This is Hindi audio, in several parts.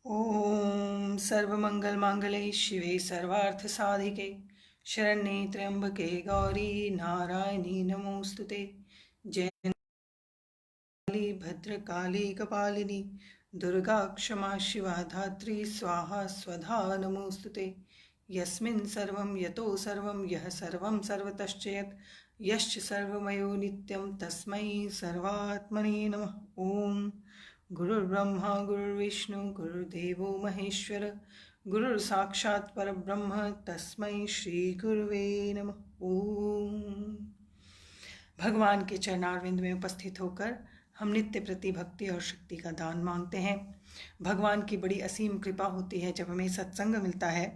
ओम सर्वमंगल मांगल्ये शिवे सर्वार्थ साधिके शरण्ये त्र्यंबके गौरी नारायणी नमोस्तुते। जय काली भद्रकाली कपालिनी दुर्गा क्षमा शिवा धात्री स्वाहा स्वधा नमोस्तुते। यस्मिन् सर्वं यतो सर्वं यः सर्वं सर्वतश्च यत् यश्च सर्वमयो नित्यं तस्मै सर्वात्मने नमः। ओम गुरुर्ब्रह्मा गुरुर्विष्णु गुरुर्देवो महेश्वर गुरुर् साक्षात् परब्रह्म तस्मै श्री गुरुवे नमः। ओम भगवान के चरणारविंद में उपस्थित होकर हम नित्य प्रति भक्ति और शक्ति का दान मांगते हैं। भगवान की बड़ी असीम कृपा होती है जब हमें सत्संग मिलता है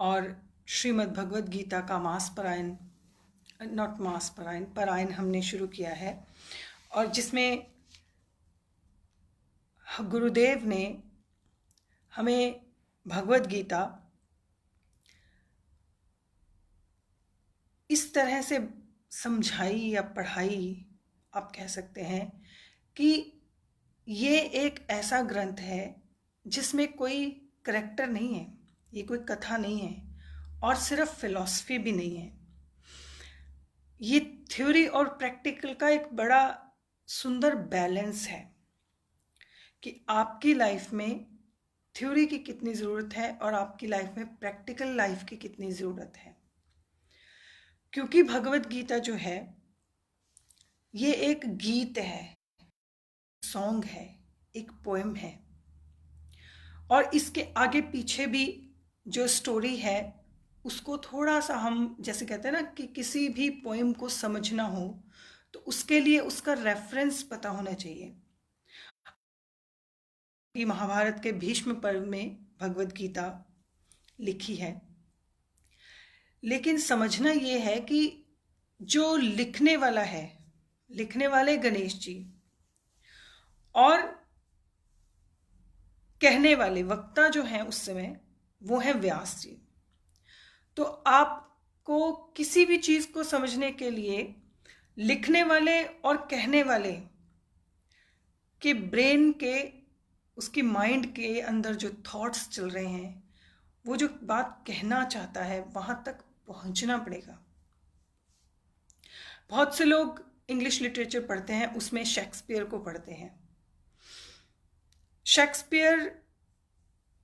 और श्रीमद् भगवद गीता का पारायण हमने शुरू किया है, और जिसमें गुरुदेव ने हमें भगवद गीता इस तरह से समझाई या पढ़ाई, आप कह सकते हैं कि ये एक ऐसा ग्रंथ है जिसमें कोई करैक्टर नहीं है, ये कोई कथा नहीं है और सिर्फ फिलॉसफी भी नहीं है। ये थ्योरी और प्रैक्टिकल का एक बड़ा सुंदर बैलेंस है कि आपकी लाइफ में थ्योरी की कितनी ज़रूरत है और आपकी लाइफ में प्रैक्टिकल लाइफ की कितनी ज़रूरत है। क्योंकि भगवद गीता जो है ये एक गीत है, सॉन्ग है, एक पोएम है, और इसके आगे पीछे भी जो स्टोरी है उसको थोड़ा सा हम जैसे कहते हैं ना कि किसी भी पोएम को समझना हो तो उसके लिए उसका रेफरेंस पता होना चाहिए। महाभारत के भीष्म पर्व में भगवद गीता लिखी है, लेकिन समझना ये है कि जो लिखने वाला है, लिखने वाले गणेश जी, और कहने वाले वक्ता जो हैं उस समय वो है व्यास जी। तो आपको किसी भी चीज़ को समझने के लिए लिखने वाले और कहने वाले के ब्रेन के, उसकी माइंड के अंदर जो थॉट्स चल रहे हैं, वो जो बात कहना चाहता है वहाँ तक पहुँचना पड़ेगा। बहुत से लोग इंग्लिश लिटरेचर पढ़ते हैं, उसमें शेक्सपियर को पढ़ते हैं। शेक्सपियर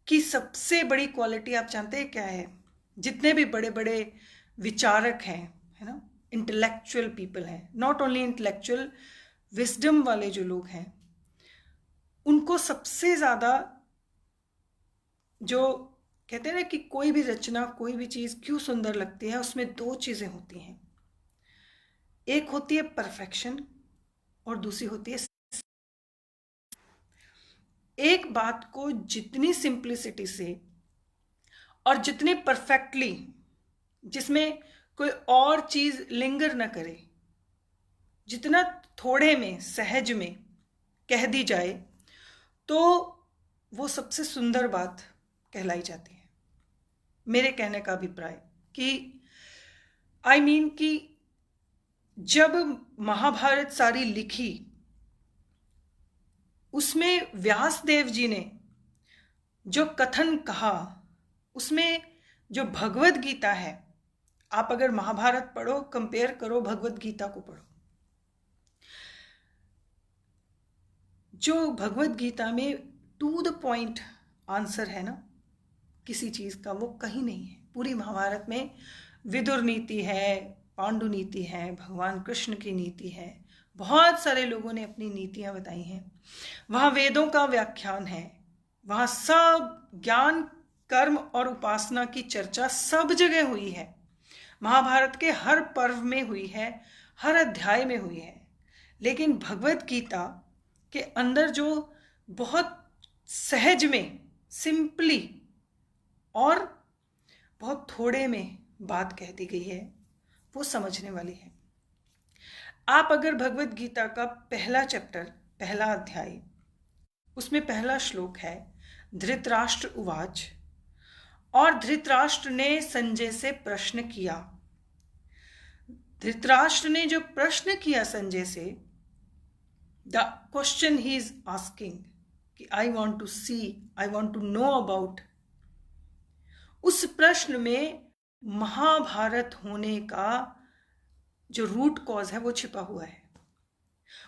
की सबसे बड़ी क्वालिटी आप जानते हैं क्या है? जितने भी बड़े बड़े विचारक हैं, है ना, इंटेलेक्चुअल पीपल हैं, नॉट ओनली इंटेलेक्चुअल, विजडम वाले जो लोग हैं, उनको सबसे ज़्यादा जो कहते हैं ना कि कोई भी रचना, कोई भी चीज़ क्यों सुंदर लगती है, उसमें दो चीज़ें होती हैं। एक होती है परफेक्शन और दूसरी होती है, एक बात को जितनी सिंप्लिसिटी से और जितनी परफेक्टली, जिसमें कोई और चीज़ लिंगर न करे, जितना थोड़े में, सहज में कह दी जाए तो वो सबसे सुंदर बात कहलाई जाती है। मेरे कहने का अभिप्राय कि कि जब महाभारत सारी लिखी, उसमें व्यासदेव जी ने जो कथन कहा, उसमें जो भगवद गीता है, आप अगर महाभारत पढ़ो, कंपेयर करो, भगवद गीता को पढ़ो, जो भगवद गीता में टू द पॉइंट आंसर है ना किसी चीज़ का, वो कहीं नहीं है। पूरी महाभारत में विदुर नीति है, पांडु नीति है, भगवान कृष्ण की नीति है, बहुत सारे लोगों ने अपनी नीतियाँ बताई हैं। वहाँ वेदों का व्याख्यान है, वहाँ सब ज्ञान, कर्म और उपासना की चर्चा सब जगह हुई है। महाभारत के हर पर्व में हुई है, हर अध्याय में हुई है। लेकिन भगवद गीता के अंदर जो बहुत सहज में, सिंपली और बहुत थोड़े में बात कह दी गई है, वो समझने वाली है। आप अगर भगवद गीता का पहला चैप्टर, पहला अध्याय, उसमें पहला श्लोक है धृतराष्ट्र उवाच, और धृतराष्ट्र ने संजय से प्रश्न किया। धृतराष्ट्र ने जो प्रश्न किया संजय से, the question he is asking, कि I want to see, I want to know about, उस प्रश्न में महाभारत होने का जो रूट कॉज है वो छिपा हुआ है।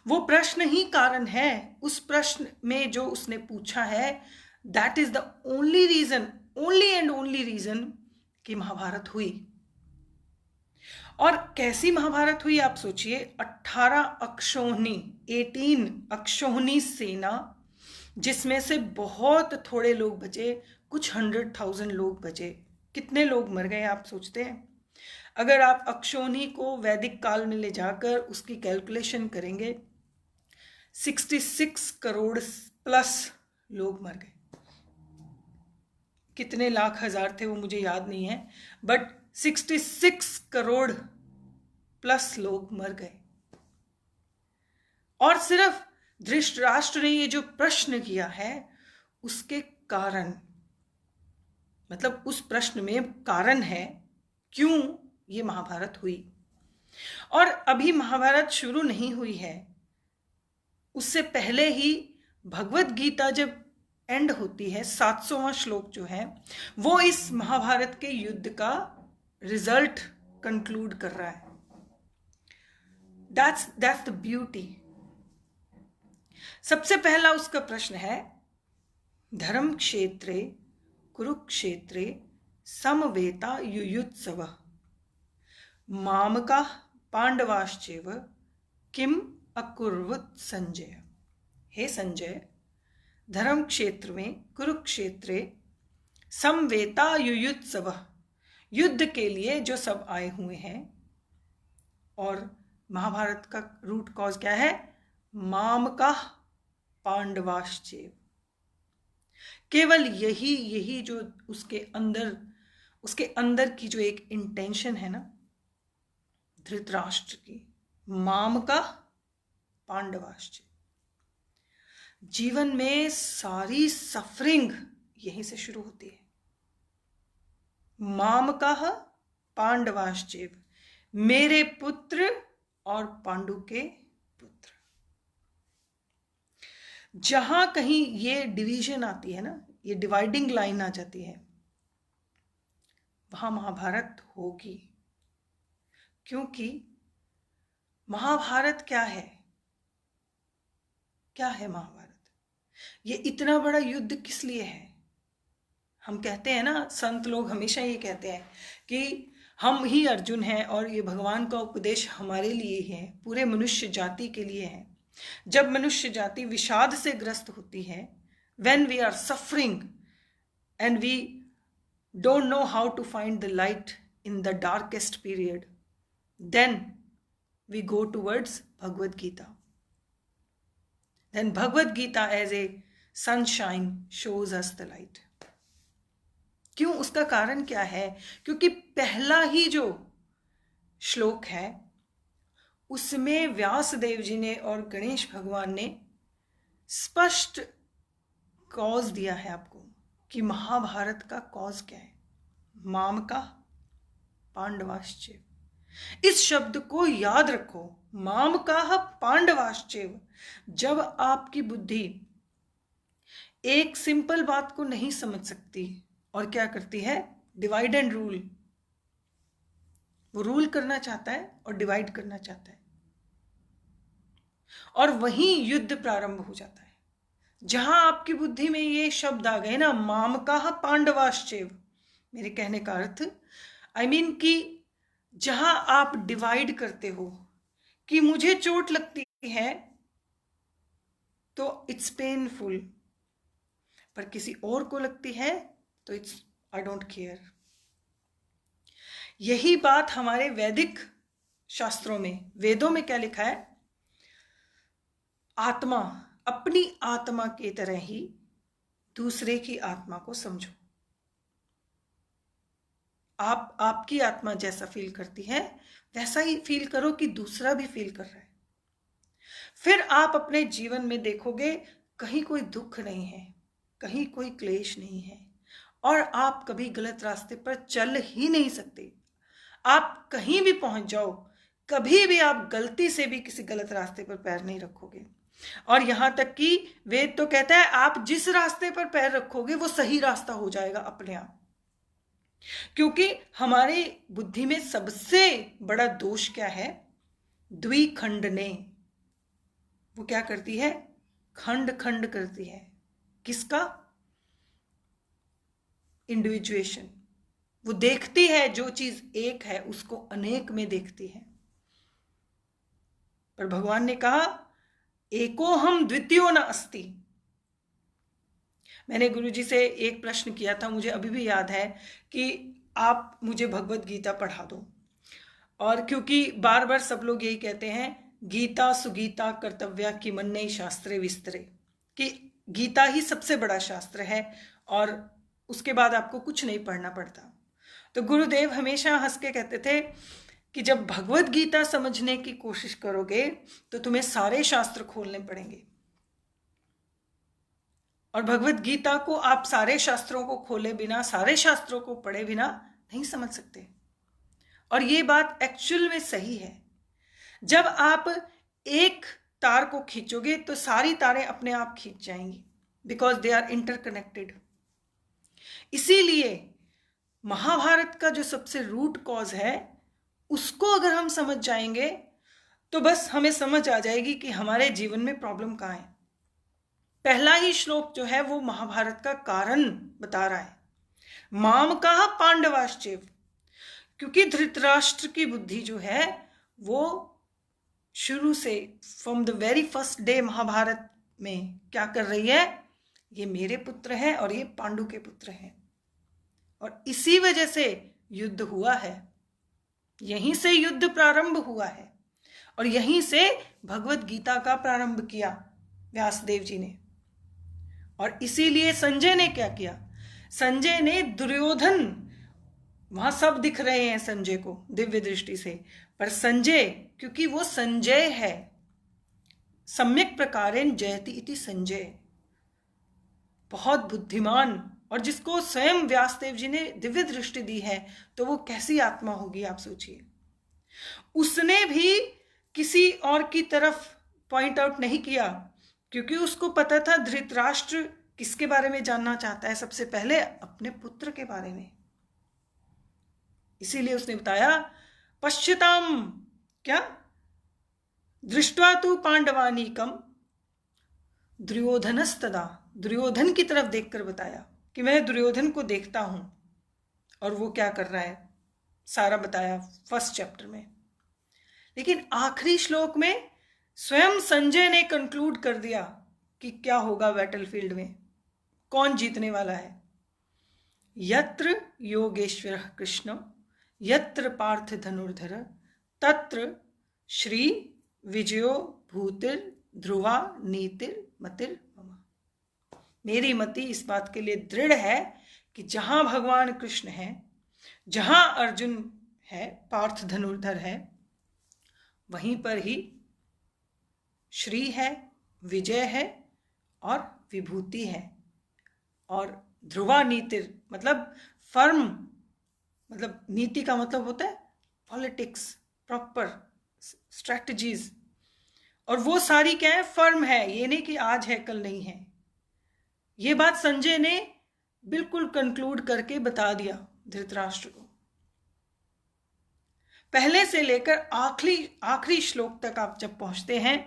वो प्रश्न ही कारण है। उस प्रश्न में जो उसने पूछा है, that is the only reason, only and only reason कि महाभारत हुई। और कैसी महाभारत हुई आप सोचिए। 18 अक्षौहिणी सेना, जिसमें से बहुत थोड़े लोग बचे, कुछ 100,000 लोग बचे। कितने लोग मर गए आप सोचते हैं? अगर आप अक्षौहिणी को वैदिक काल में ले जाकर उसकी कैलकुलेशन करेंगे, 66 करोड़ प्लस लोग मर गए। कितने लाख हजार थे वो मुझे याद नहीं है, बट 66 करोड़ प्लस लोग मर गए। और सिर्फ धृतराष्ट्र ने ये जो प्रश्न किया है, उसके कारण, मतलब उस प्रश्न में कारण है क्यों ये महाभारत हुई। और अभी महाभारत शुरू नहीं हुई है, उससे पहले ही भगवत गीता जब एंड होती है, 700वां श्लोक जो है वो इस महाभारत के युद्ध का रिजल्ट कंक्लूड कर रहा है। That's the beauty. सबसे पहला उसका प्रश्न है, धर्म क्षेत्रे कुरुक्षेत्रे समवेता युयुत्सव मामका पांडवाश्चैव किम अकुर्वत संजय। हे संजय, धर्म क्षेत्र में कुरुक्षेत्रे समवेता युयुत्सव, युद्ध के लिए जो सब आए हुए हैं। और महाभारत का रूट कॉज क्या है? मामका पांडवाश्चैव। केवल यही जो उसके अंदर की जो एक इंटेंशन है ना धृतराष्ट्र की, मामका पांडवाश्चैव। जीवन में सारी सफरिंग यहीं से शुरू होती है। मामकाः पांडवाश्चैव, मेरे पुत्र और पांडु के पुत्र। जहां कहीं ये डिवीजन आती है ना, ये डिवाइडिंग लाइन आ जाती है, वहां महाभारत होगी। क्योंकि महाभारत क्या है? क्या है महाभारत? ये इतना बड़ा युद्ध किस लिए है? हम कहते हैं ना, संत लोग हमेशा ये कहते हैं कि हम ही अर्जुन हैं और ये भगवान का उपदेश हमारे लिए ही है, पूरे मनुष्य जाति के लिए है। जब मनुष्य जाति विषाद से ग्रस्त होती है, when we are suffering and we don't know how to find the light in the darkest period, then we go towards Bhagavad Gita. Then Bhagavad Gita as a sunshine shows us the light. क्यों? उसका कारण क्या है? क्योंकि पहला ही जो श्लोक है उसमें व्यासदेव जी ने और गणेश भगवान ने स्पष्ट कॉज दिया है आपको कि महाभारत का कॉज क्या है। मामका पांडवाश्चैव। इस शब्द को याद रखो, मामका पांडवाश्चैव। जब आपकी बुद्धि एक सिंपल बात को नहीं समझ सकती और क्या करती है? Divide and rule. वो रूल करना चाहता है और डिवाइड करना चाहता है, और वहीं युद्ध प्रारंभ हो जाता है। जहां आपकी बुद्धि में ये शब्द आ गए ना, मामकाः पांडवाश्चैव, मेरे कहने का अर्थ आई मीन कि जहां आप डिवाइड करते हो कि मुझे चोट लगती है तो इट्स पेनफुल, पर किसी और को लगती है तो इट्स आई डोंट केयर। यही बात हमारे वैदिक शास्त्रों में, वेदों में क्या लिखा है? आत्मा, अपनी आत्मा की तरह ही दूसरे की आत्मा को समझो। आपकी आत्मा जैसा फील करती है वैसा ही फील करो कि दूसरा भी फील कर रहा है। फिर आप अपने जीवन में देखोगे कहीं कोई दुख नहीं है, कहीं कोई क्लेश नहीं है, और आप कभी गलत रास्ते पर चल ही नहीं सकते। आप कहीं भी पहुंच जाओ, कभी भी आप गलती से भी किसी गलत रास्ते पर पैर नहीं रखोगे। और यहां तक कि वेद तो कहता है आप जिस रास्ते पर पैर रखोगे वो सही रास्ता हो जाएगा अपने आप। क्योंकि हमारी बुद्धि में सबसे बड़ा दोष क्या है? द्विखंडने। वो क्या करती है? खंड खंड करती है। किसका? इंडिविजुएशन। वो देखती है जो चीज एक है उसको अनेक में देखती है। पर भगवान ने कहा एको हम द्वितीयो न अस्ति। मैंने गुरुजी से एक प्रश्न किया था, मुझे अभी भी याद है, कि आप मुझे भगवत गीता पढ़ा दो। और क्योंकि बार बार सब लोग यही कहते हैं गीता सुगीता कर्तव्या की मन्ने शास्त्रे विस्तरे, कि गीता ही सबसे बड़ा शास्त्र है और उसके बाद आपको कुछ नहीं पढ़ना पड़ता। तो गुरुदेव हमेशा हंस के कहते थे कि जब भगवत गीता समझने की कोशिश करोगे तो तुम्हें सारे शास्त्र खोलने पड़ेंगे, और भगवत गीता को आप सारे शास्त्रों को खोले बिना, सारे शास्त्रों को पढ़े बिना नहीं समझ सकते। और ये बात एक्चुअल में सही है। जब आप एक तार को खींचोगे तो सारी तारें अपने आप खींच जाएंगी, बिकॉज दे आर इंटरकनेक्टेड। इसीलिए महाभारत का जो सबसे रूट कॉज है उसको अगर हम समझ जाएंगे तो बस हमें समझ आ जाएगी कि हमारे जीवन में प्रॉब्लम कहाँ है। पहला ही श्लोक जो है वो महाभारत का कारण बता रहा है, माम कहा पांडवाश्चैव। क्योंकि धृतराष्ट्र की बुद्धि जो है वो शुरू से from the very first day Mahabharat में क्या कर रही है, ये मेरे पुत्र हैं और ये पांडु के पुत्र हैं, और इसी वजह से युद्ध हुआ है। यहीं से युद्ध प्रारंभ हुआ है और यहीं से भगवत गीता का प्रारंभ किया व्यासदेव जी ने। और इसीलिए संजय ने क्या किया, संजय ने दुर्योधन, वहां सब दिख रहे हैं संजय को दिव्य दृष्टि से, पर संजय क्योंकि वो संजय है, सम्यक प्रकारेण जयति इति संजय, बहुत बुद्धिमान, और जिसको स्वयं व्यासदेव जी ने दिव्य दृष्टि दी है तो वो कैसी आत्मा होगी आप सोचिए। उसने भी किसी और की तरफ पॉइंट आउट नहीं किया, क्योंकि उसको पता था धृतराष्ट्र किसके बारे में जानना चाहता है, सबसे पहले अपने पुत्र के बारे में। इसीलिए उसने बताया पश्यताम, क्या, दृष्ट्वा तु पांडवानीकम दुर्योधनस्तदा, दुर्योधन की तरफ देखकर बताया कि मैं दुर्योधन को देखता हूं, और वो क्या कर रहा है सारा बताया फर्स्ट चैप्टर में। लेकिन आखिरी श्लोक में स्वयं संजय ने कंक्लूड कर दिया कि क्या होगा बैटलफील्ड में, कौन जीतने वाला है। यत्र योगेश्वरः कृष्ण यत्र पार्थ धनुर्धर तत्र श्री विजयो भूतिर ध्रुवा नीतिर मतिर मम। मेरी मति इस बात के लिए दृढ़ है कि जहां भगवान कृष्ण है, जहां अर्जुन है, पार्थ धनुर्धर है, वहीं पर ही श्री है, विजय है और विभूति है। और ध्रुवा नीतिर मतलब फर्म, मतलब नीति का मतलब होता है पॉलिटिक्स, प्रॉपर स्ट्रैटेजीज, और वो सारी क्या है, फर्म है, ये नहीं कि आज है कल नहीं है। ये बात संजय ने बिल्कुल कंक्लूड करके बता दिया धृतराष्ट्र को। पहले से लेकर आखिरी श्लोक तक आप जब पहुंचते हैं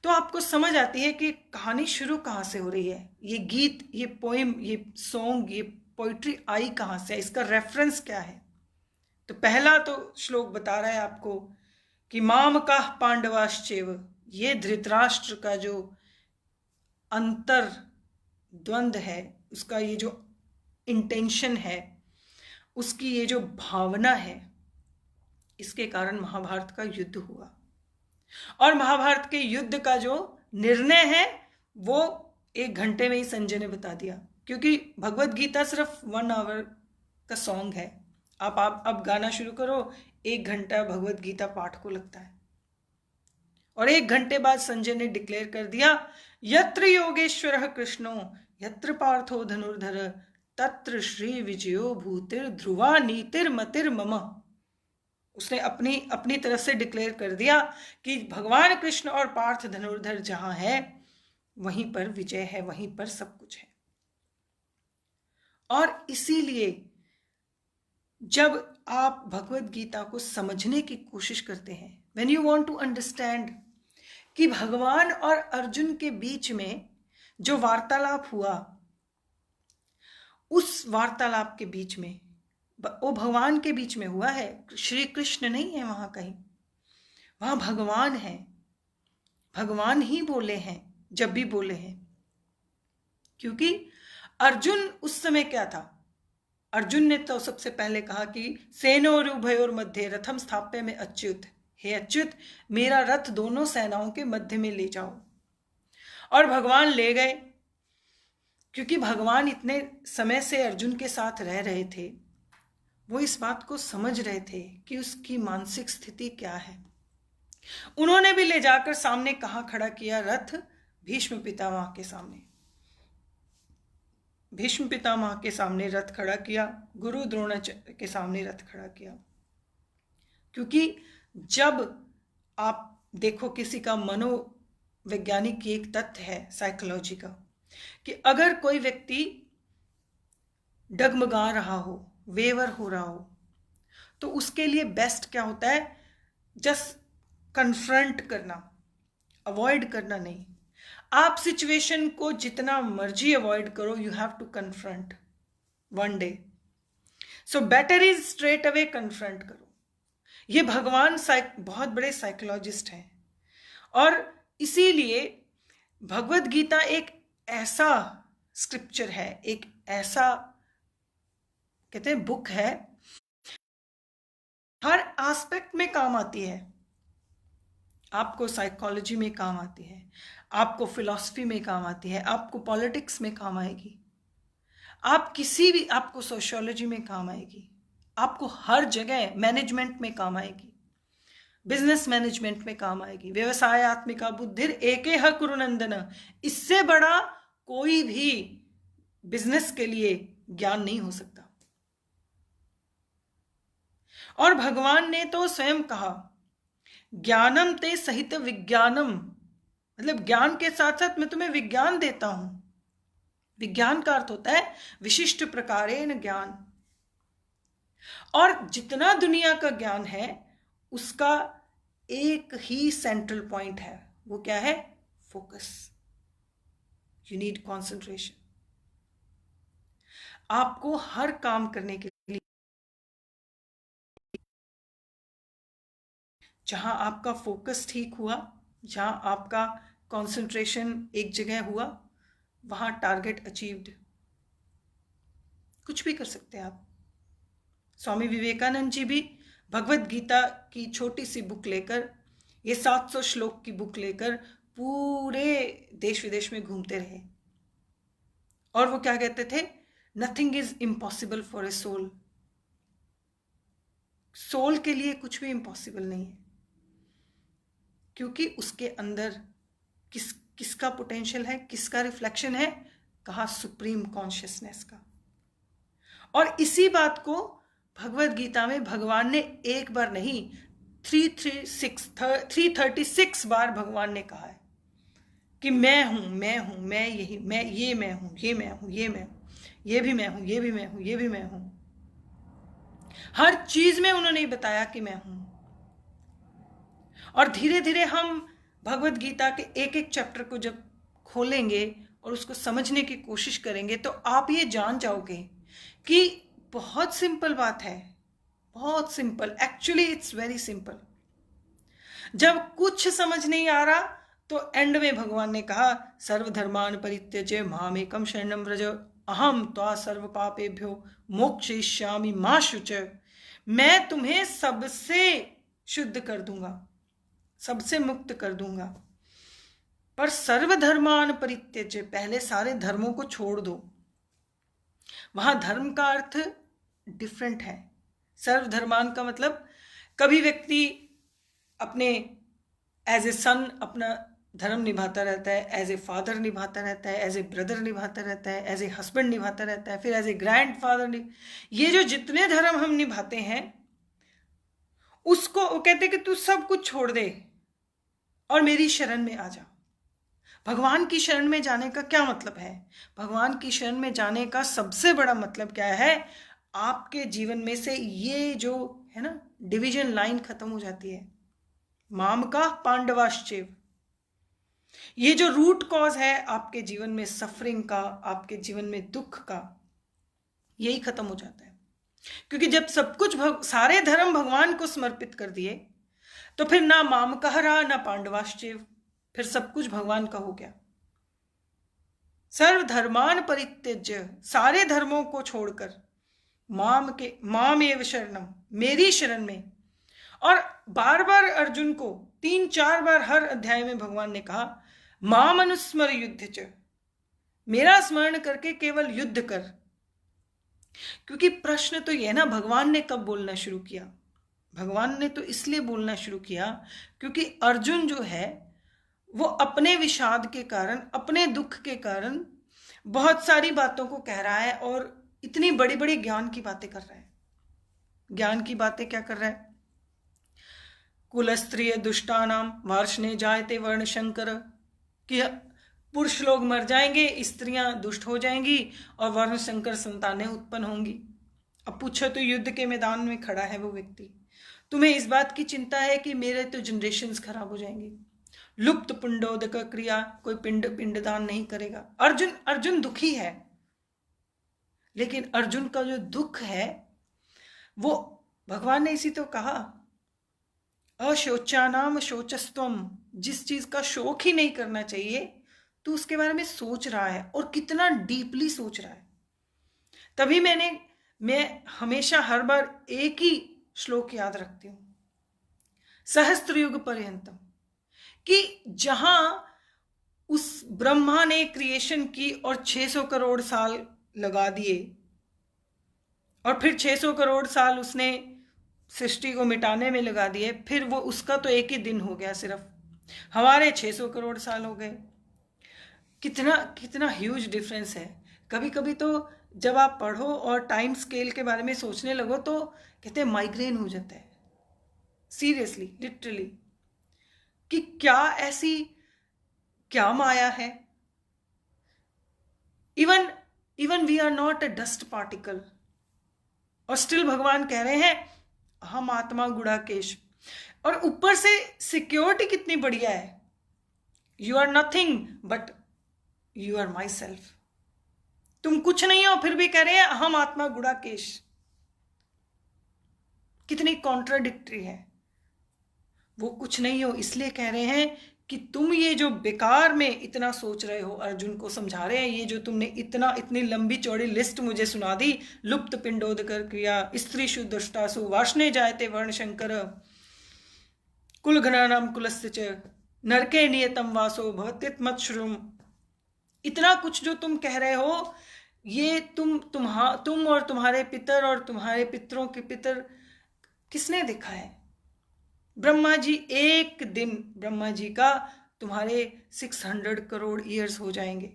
तो आपको समझ आती है कि कहानी शुरू कहां से हो रही है, ये गीत, ये पोएम, ये सॉन्ग, ये पोइट्री आई कहां से, इसका रेफरेंस क्या है। तो पहला तो श्लोक बता रहा है आपको कि माम का पांडवाश्चैव, ये धृतराष्ट्र का जो अंतर द्वंद्व है, उसका ये जो इंटेंशन है, उसकी ये जो भावना है, इसके कारण महाभारत का युद्ध हुआ। और महाभारत के युद्ध का जो निर्णय है वो 1 घंटे में ही संजय ने बता दिया, क्योंकि भगवत गीता सिर्फ 1 आवर का सॉन्ग है। आप अब गाना शुरू करो, 1 घंटा भगवत गीता पाठ को लगता है। और 1 घंटे बाद संजय ने डिक्लेयर कर दिया यत्र योगेश्वरः कृष्णो यत्र पार्थो धनुर्धर तत्र श्री विजयो भूतिर ध्रुवा नीतिर मतिर मम। उसने अपनी अपनी तरफ से डिक्लेयर कर दिया कि भगवान कृष्ण और पार्थ धनुर्धर जहां है वहीं पर विजय है, वहीं पर सब कुछ है। और इसीलिए जब आप भगवत गीता को समझने की कोशिश करते हैं, when you want to understand कि भगवान और अर्जुन के बीच में जो वार्तालाप हुआ, उस वार्तालाप के बीच में वो भगवान के बीच में हुआ है, श्री कृष्ण नहीं है वहां कहीं, वहां भगवान है। भगवान ही बोले हैं जब भी बोले हैं, क्योंकि अर्जुन उस समय क्या था, अर्जुन ने तो सबसे पहले कहा कि सेनोरुभयोर मध्य रथम स्थाप्य में अच्युत, हे अच्युत मेरा रथ दोनों सेनाओं के मध्य में ले जाओ। और भगवान ले गए, क्योंकि भगवान इतने समय से अर्जुन के साथ रह रहे थे, वो इस बात को समझ रहे थे कि उसकी मानसिक स्थिति क्या है। उन्होंने भी ले जाकर सामने कहाँ खड़ा किया, रथ भीष्म पितामह के सामने, भीष्म पितामह के सामने रथ खड़ा किया, गुरु द्रोणाचार्य के सामने रथ खड़ा किया। क्योंकि जब आप देखो, किसी का मनोवैज्ञानिक की एक तथ्य है साइकोलॉजी का, कि अगर कोई व्यक्ति डगमगा रहा हो, वेवर हो रहा हो, तो उसके लिए बेस्ट क्या होता है, जस्ट कन्फ्रंट करना, अवॉइड करना नहीं। आप सिचुएशन को जितना मर्जी अवॉइड करो, you have to confront one day. So better is straight away confront करो। ये भगवान बहुत बड़े साइकोलॉजिस्ट हैं, और इसीलिए भगवत गीता एक ऐसा स्क्रिप्चर है, एक ऐसा कहते हैं बुक है, हर एस्पेक्ट में काम आती है। आपको साइकोलॉजी में काम आती है, आपको फिलॉसफी में काम आती है, आपको पॉलिटिक्स में काम आएगी, आप किसी भी, आपको सोशियोलॉजी में काम आएगी, आपको हर जगह मैनेजमेंट में काम आएगी, बिजनेस मैनेजमेंट में काम आएगी। व्यवसाय आत्मिका बुद्धिर एकेह कुरुनंदन, इससे बड़ा कोई भी बिजनेस के लिए ज्ञान नहीं हो सकता। और भगवान ने तो स्वयं कहा, ज्ञानम ते सहित विज्ञानम, मतलब ज्ञान के साथ साथ मैं तुम्हें विज्ञान देता हूं। विज्ञान का अर्थ होता है विशिष्ट प्रकारेण ज्ञान। और जितना दुनिया का ज्ञान है उसका एक ही सेंट्रल पॉइंट है, वो क्या है, फोकस। You need concentration. आपको हर काम करने के लिए जहां आपका फोकस ठीक हुआ, जहां आपका कंसंट्रेशन एक जगह हुआ, वहां टारगेट अचीव्ड। कुछ भी कर सकते हैं आप। स्वामी विवेकानंद जी भी भगवत गीता की छोटी सी बुक लेकर, ये 700 श्लोक की बुक लेकर पूरे देश विदेश में घूमते रहे, और वो क्या कहते थे, nothing is impossible for a soul. Soul के लिए कुछ भी इम्पॉसिबल नहीं है, क्योंकि उसके अंदर किसका पोटेंशियल है, किसका रिफ्लेक्शन है, कहा, सुप्रीम कॉन्शियसनेस का। और इसी बात को भगवत गीता में भगवान ने एक बार नहीं 336 बार भगवान ने कहा है कि मैं हूं, मैं हूं, मैं यही, मैं ये, मैं हूं, ये मैं हूं, ये मैं हूं, ये भी मैं हूं, ये भी मैं हूं, ये भी मैं हूं। हर चीज में उन्होंने बताया कि मैं हूं। और धीरे धीरे हम भगवत गीता के एक एक चैप्टर को जब खोलेंगे और उसको समझने की कोशिश करेंगे, तो आप ये जान जाओगे कि बहुत सिंपल बात है, बहुत simple. Actually it's very simple. जब कुछ समझ नहीं आ रहा, तो एंड में भगवान ने कहा, सर्वधर्मान परित्यज्य मामेकम शरणं व्रज अहम त्वा सर्व पापेभ्यो मोक्षयिष्यामि मा शुच। मैं तुम्हें सबसे शुद्ध कर दूंगा, सबसे मुक्त कर दूंगा, पर सर्वधर्मान परित्यज्य, पहले सारे धर्मों को छोड़ दो। वहां धर्म का अर्थ डिफरेंट है। सर्वधर्मान का मतलब, कभी व्यक्ति अपने एज ए सन अपना धर्म निभाता रहता है, एज ए फादर निभाता रहता है, एज ए ब्रदर निभाता रहता है, एज ए हस्बैंड निभाता रहता है, फिर एज ए ग्रैंड फादर। ये जो जितने धर्म हम निभाते हैं, उसको वो कहते कि तू सब कुछ छोड़ दे और मेरी शरण में आ जा। भगवान की शरण में जाने का क्या मतलब है? भगवान की शरण में जाने का सबसे बड़ा मतलब क्या है? आपके जीवन में से ये जो है ना डिवीजन लाइन खत्म हो जाती है, माम का पांडवाश्चैव। ये जो रूट कॉज है आपके जीवन में सफरिंग का, आपके जीवन में दुख का, यही खत्म हो जाता है। क्योंकि जब सब कुछ सारे धर्म भगवान को समर्पित कर दिए तो फिर ना माम का रहा ना पांडवाश्चैव, फिर सब कुछ भगवान का हो गया। सर्व धर्मान परित्यज्य, सारे धर्मों को छोड़कर माम एव शरणम, मेरी शरण में। और बार बार अर्जुन को 3-4 बार हर अध्याय में भगवान ने कहा माम अनुस्मर युद्ध च, मेरा स्मरण करके केवल युद्ध कर। क्योंकि प्रश्न तो यह ना, भगवान ने कब बोलना शुरू किया? भगवान ने तो इसलिए बोलना शुरू किया क्योंकि अर्जुन जो है वो अपने विषाद के कारण, अपने दुख के कारण बहुत सारी बातों को कह रहा है और इतनी बड़ी बड़ी ज्ञान की बातें कर रहा है। ज्ञान की बातें क्या कर रहा है? कुलस्त्रिय दुष्टानाम वार्ष्णे जायते वर्ण शंकर, कि पुरुष लोग मर जाएंगे, स्त्रियां दुष्ट हो जाएंगी और वर्ण शंकर संतानें उत्पन्न होंगी। अब पूछो तो युद्ध के मैदान में खड़ा है वो व्यक्ति, तुम्हें इस बात की चिंता है कि मेरे तो जनरेशन्स खराब हो जाएंगे। लुप्त पिंडोदक क्रिया, कोई पिंडदान नहीं करेगा। अर्जुन दुखी है, लेकिन अर्जुन का जो दुख है वो भगवान ने इसी तो कहा अशोचानाम शोचस्तम, जिस चीज का शोक ही नहीं करना चाहिए तू उसके बारे में सोच रहा है, और कितना डीपली सोच रहा है। तभी मैं हमेशा हर बार एक ही श्लोक याद रखती हूं, सहस्त्रयुग पर्यंतम, कि जहां उस ब्रह्मा ने क्रिएशन की और 600 करोड़ साल लगा दिए, और फिर 600 करोड़ साल उसने सृष्टि को मिटाने में लगा दिए, फिर वो उसका तो एक ही दिन हो गया, सिर्फ हमारे 600 करोड़ साल हो गए। कितना कितना ह्यूज डिफरेंस है। कभी कभी तो जब आप पढ़ो और टाइम स्केल के बारे में सोचने लगो तो कहते हैं माइग्रेन हो जाता है, सीरियसली, लिटरली, कि क्या माया है। Even we are not a dust particle, और स्टिल भगवान कह रहे हैं हम आत्मा गुड़ाकेश। और ऊपर से सिक्योरिटी कितनी बढ़िया है, you are nothing but you are my self. तुम कुछ नहीं हो फिर भी कह रहे हैं हम आत्मा गुड़ाकेश। कितनी कॉन्ट्राडिक्टरी है। वो कुछ नहीं हो इसलिए कह रहे हैं कि तुम ये जो बेकार में इतना सोच रहे हो, अर्जुन को समझा रहे हैं, ये जो तुमने इतनी लंबी चौड़ी लिस्ट मुझे सुना दी, लुप्त पिंडोदकर क्रिया, स्त्रीषु दुष्टासु, वाष्णे जायते वर्ण शंकर, कुलघ्नानाम कुलस्य च, नरके नियतम वासो भवत्यत मत्श्रुम, इतना कुछ जो तुम कह रहे हो, ये तुम और तुम्हारे पितर और तुम्हारे पितरों के पितर किसने देखा है? ब्रह्मा जी, एक दिन ब्रह्मा जी का तुम्हारे 600 करोड़ ईयर्स हो जाएंगे,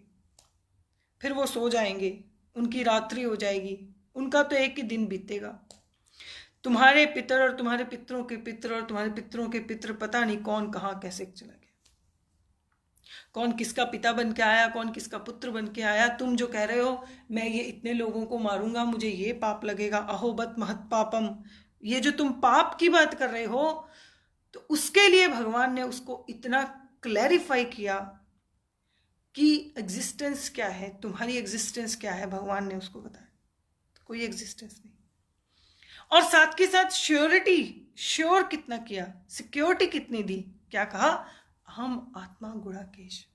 फिर वो सो जाएंगे, उनकी रात्रि हो जाएगी, उनका तो एक ही दिन बीतेगा। तुम्हारे पितर और तुम्हारे पितरों के पितर और तुम्हारे पितरों के पितर, पता नहीं कौन कहाँ कैसे चला गया, कौन किसका पिता बन के आया, कौन किसका पुत्र बन के आया। तुम जो कह रहे हो मैं ये इतने लोगों को मारूंगा, मुझे ये पाप लगेगा, अहोबत महत पापम, ये जो तुम पाप की बात कर रहे हो, तो उसके लिए भगवान ने उसको इतना क्लैरिफाई किया कि एग्जिस्टेंस क्या है, तुम्हारी एग्जिस्टेंस क्या है, भगवान ने उसको बताया। तो कोई एग्जिस्टेंस नहीं। और साथ के साथ श्योर कितना किया, सिक्योरिटी कितनी दी, क्या कहा? हम आत्मा गुड़ाकेश,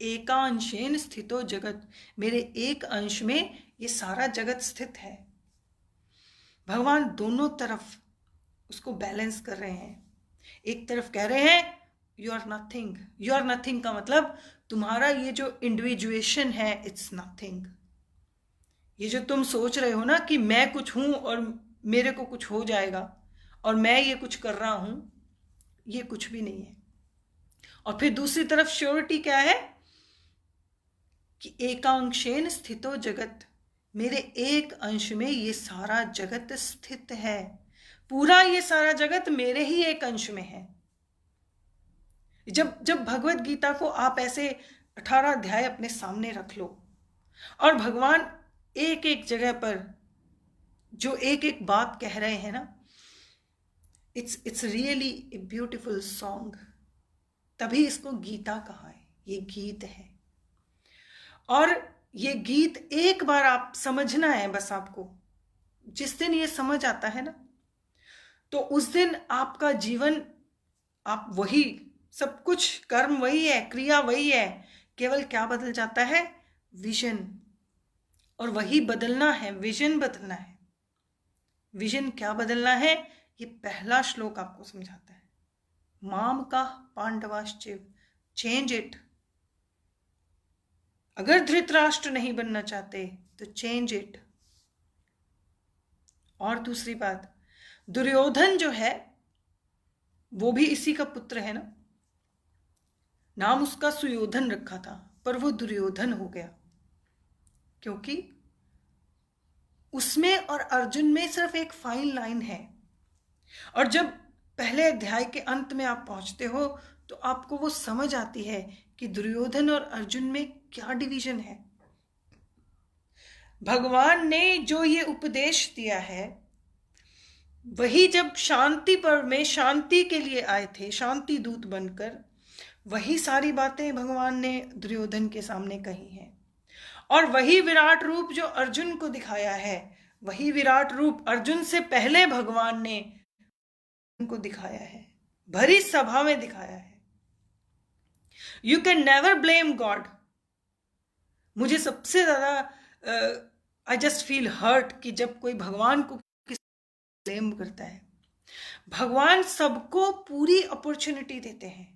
एकांशेन स्थितो जगत, मेरे एक अंश में ये सारा जगत स्थित है। भगवान दोनों तरफ उसको बैलेंस कर रहे हैं। एक तरफ कह रहे हैं you are nothing, you are nothing का मतलब तुम्हारा ये जो इंडिविजुएशन है इट्स नथिंग। ये जो तुम सोच रहे हो ना कि मैं कुछ हूं और मेरे को कुछ हो जाएगा और मैं ये कुछ कर रहा हूं, ये कुछ भी नहीं है। और फिर दूसरी तरफ श्योरिटी क्या है कि एकांशेन स्थितो जगत, मेरे एक अंश में ये सारा जगत स्थित है। पूरा ये सारा जगत मेरे ही एक अंश में है। जब जब भगवत गीता को आप ऐसे 18 अध्याय अपने सामने रख लो और भगवान एक एक जगह पर जो एक एक बात कह रहे हैं ना, it's really a beautiful song. तभी इसको गीता कहा है, ये गीत है। और ये गीत एक बार आप समझना है बस आपको। जिस दिन ये समझ आता है ना, तो उस दिन आपका जीवन, आप वही सब कुछ, कर्म वही है, क्रिया वही है, केवल क्या बदल जाता है? विजन। और वही बदलना है, विजन बदलना है। विजन क्या बदलना है? ये पहला श्लोक आपको समझाता है। माम का पांडवाश्चिव, चेंज इट। अगर धृतराष्ट्र नहीं बनना चाहते तो चेंज इट। और दूसरी बात, दुर्योधन जो है वो भी इसी का पुत्र है ना। नाम उसका सुयोधन रखा था, पर वो दुर्योधन हो गया क्योंकि उसमें और अर्जुन में सिर्फ एक फाइन लाइन है। और जब पहले अध्याय के अंत में आप पहुंचते हो तो आपको वो समझ आती है कि दुर्योधन और अर्जुन में क्या डिवीजन है। भगवान ने जो ये उपदेश दिया है, वही जब शांति पर्व में शांति के लिए आए थे, शांति दूत बनकर, वही सारी बातें भगवान ने दुर्योधन के सामने कही हैं। और वही विराट रूप जो अर्जुन को दिखाया है, वही विराट रूप अर्जुन से पहले भगवान ने उनको दिखाया है, भरी सभा में दिखाया है। You can never blame God. मुझे सबसे ज्यादा आई जस्ट फील हर्ट कि जब कोई भगवान को ब्लेम करता है। भगवान सबको पूरी अपॉर्चुनिटी देते हैं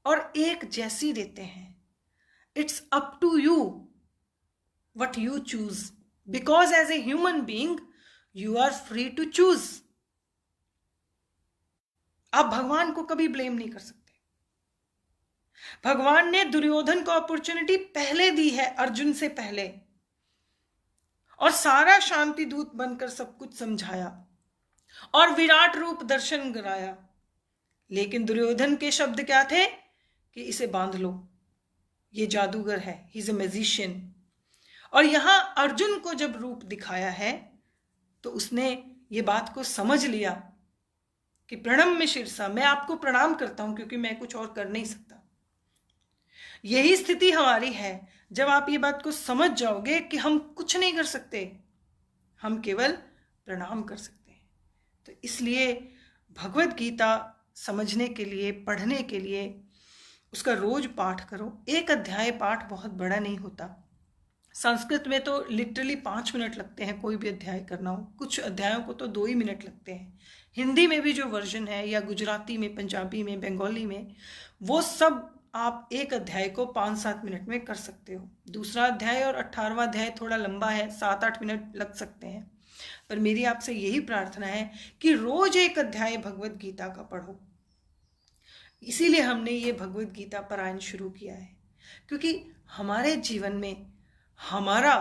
और एक जैसी देते हैं। It's up to you what you choose, because as a human being you are free to choose। आप भगवान को कभी ब्लेम नहीं कर सकते। भगवान ने दुर्योधन को अपॉर्चुनिटी पहले दी है, अर्जुन से पहले, और सारा शांति दूत बनकर सब कुछ समझाया और विराट रूप दर्शन कराया। लेकिन दुर्योधन के शब्द क्या थे कि इसे बांध लो, ये जादूगर है, ही इज अ मैजिशियन। और यहां अर्जुन को जब रूप दिखाया है तो उसने ये बात को समझ लिया कि प्रणम्य शिरसा, मैं आपको प्रणाम करता हूं क्योंकि मैं कुछ और कर नहीं सकता। यही स्थिति हमारी है। जब आप ये बात को समझ जाओगे कि हम कुछ नहीं कर सकते, हम केवल प्रणाम कर सकते हैं। तो इसलिए भगवत गीता समझने के लिए, पढ़ने के लिए उसका रोज पाठ करो। एक अध्याय पाठ बहुत बड़ा नहीं होता। संस्कृत में तो लिटरली 5 मिनट लगते हैं कोई भी अध्याय करना हो, कुछ अध्यायों को तो 2 ही मिनट लगते हैं। हिंदी में भी जो वर्जन है, या गुजराती में, पंजाबी में, बंगाली में, वो सब आप एक अध्याय को 5-7 मिनट में कर सकते हो। दूसरा अध्याय और 18वां अध्याय थोड़ा लंबा है, 7-8 मिनट लग सकते हैं। पर मेरी आपसे यही प्रार्थना है कि रोज एक अध्याय भगवत गीता का पढ़ो। इसीलिए हमने ये भगवत गीता पारायण शुरू किया है, क्योंकि हमारे जीवन में हमारा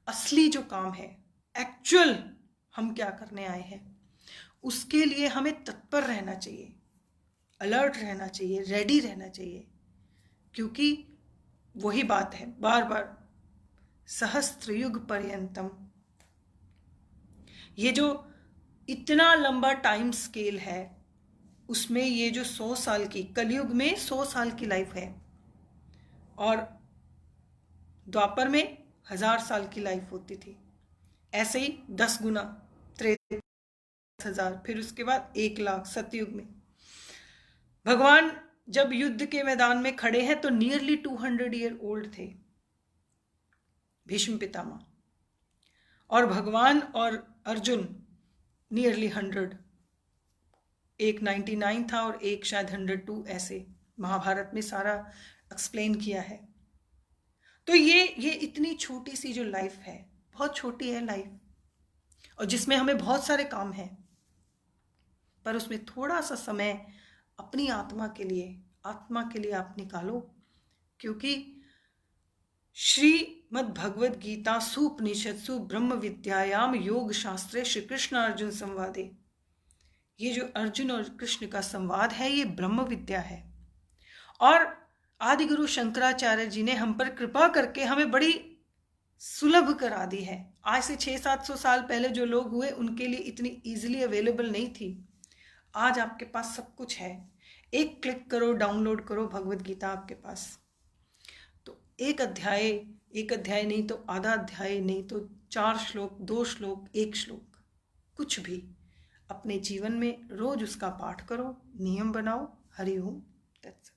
असली जो काम है, एक्चुअल हम क्या करने आए हैं, उसके लिए हमें तत्पर रहना चाहिए, अलर्ट रहना चाहिए, रेडी रहना चाहिए। क्योंकि वही बात है, बार बार सहस्त्र युग पर्यंतम, ये जो इतना लंबा टाइम स्केल है, उसमें ये जो 100 साल की, कलयुग में 100 साल की लाइफ है, और द्वापर में 1000 साल की लाइफ होती थी। ऐसे ही 10 गुना 63,000, फिर उसके बाद 1 लाख सतयुग में। भगवान जब युद्ध के मैदान में खड़े हैं तो नियरली 200 ईयर ओल्ड थे भीष्म पितामह, और भगवान और अर्जुन नियरली 100, एक 99 था और एक शायद 102, ऐसे महाभारत में सारा एक्सप्लेन किया है। तो ये इतनी छोटी सी जो लाइफ है, बहुत छोटी है लाइफ, और जिसमें हमें बहुत सारे काम हैं, पर उसमें थोड़ा सा समय अपनी आत्मा के लिए आप निकालो। क्योंकि श्रीमद् भगवद गीता सुपनिषत्सु ब्रह्म विद्यायाम योग शास्त्रे श्री कृष्ण अर्जुन संवादे, ये जो अर्जुन और कृष्ण का संवाद है ये ब्रह्म विद्या है। और आदि गुरु शंकराचार्य जी ने हम पर कृपा करके हमें बड़ी सुलभ करा दी है। आज से 600-700 साल पहले जो लोग हुए उनके लिए इतनी इजीली अवेलेबल नहीं थी। आज आपके पास सब कुछ है, एक क्लिक करो, डाउनलोड करो भगवत गीता आपके पास। तो एक अध्याय नहीं तो आधा अध्याय, नहीं तो 4 श्लोक, 2 श्लोक, 1 श्लोक, कुछ भी अपने जीवन में रोज उसका पाठ करो, नियम बनाओ। हरि ओम तत्सत।